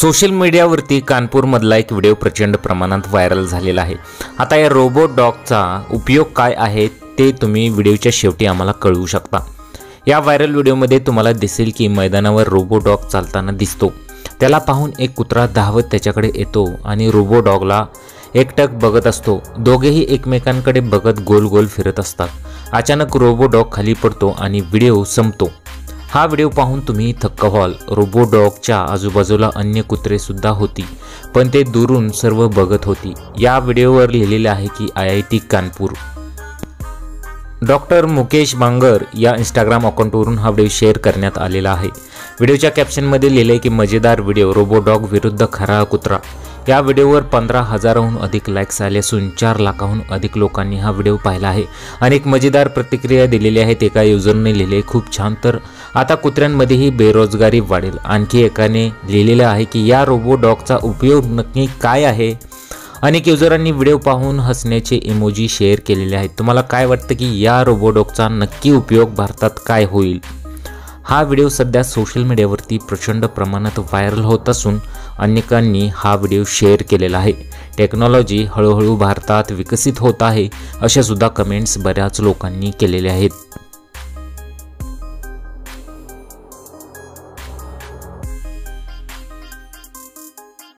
Social मीडियावरती कानपूरमधला एक video प्रचंड प्रमाणात व्हायरल झालेला आहे। आता या रोबोट डॉगचा उपयोग काय आहे ते तुम्ही व्हिडिओच्या शेवटी आम्हाला कळवू शकता। या व्हायरल व्हिडिओमध्ये तुम्हाला दिसेल की मैदानावर रोबोट डॉग चालताना दिसतो। त्याला पाहून एक कुत्रा धावत त्याच्याकडे येतो आणि रोबोट डॉगला एकटक बघत असतो। दोघेही एकमेकांकडे बघत गोल गोल फिरत असतात। अचानक रोबोट डॉग खाली पडतो आणि व्हिडिओ संपतो। हा व्हिडिओ पाहून तुम्ही थक्क व्हाल। रोबोट डॉगच्या आजूबाजूला अन्य कुत्रे सुद्धा होती, पण ते दुरून सर्व बघत होती। या व्हिडिओवर लिहिलेले आहे की IIT कानपूर। डॉक्टर मुकेश बांगर या इंस्टाग्राम अकाउंटवरून हा व्हिडिओ शेअर करण्यात आलेला आहे। व्हिडिओच्या कॅप्शनमध्ये लिहिले की मजेदार व्हिडिओ, रोबोट डॉग विरुद्ध खरा कुत्रा। या व्हिडिओवर 15,000हून अधिक लाईक्स आले असून 4 लाखाहून अधिक लोकांनी हा व्हिडिओ पाहिला आहे। अनेक मजेदार प्रतिक्रिया दिलेल्या आहेत। एका युजरने लिहिले, खूप छान, तर आता कुत्र्यांमध्येही बेरोजगारी वाढेल। आणखी एकाने लिहिलेलं आहे की या रोबोट डॉगचा उपयोग नक्की काय आहे। अनेक युजरांनी व्हिडिओ पाहून हसण्याचे इमोजी शेअर केलेले आहेत। तुम्हाला काय वाटतं की या रोबोट डॉगचा नक्की उपयोग भारतात काय होईल? हा व्हिडिओ सध्या सोशल मीडियावरती प्रचंड प्रमाणात व्हायरल होत असून अनेकांनी हा व्हिडिओ शेअर केलेला आहे। टेक्नॉलॉजी हळूहळू भारतात विकसित होत आहे अशा सुद्धा कमेंट्स बऱ्याच लोकांनी केलेल्या आहेत।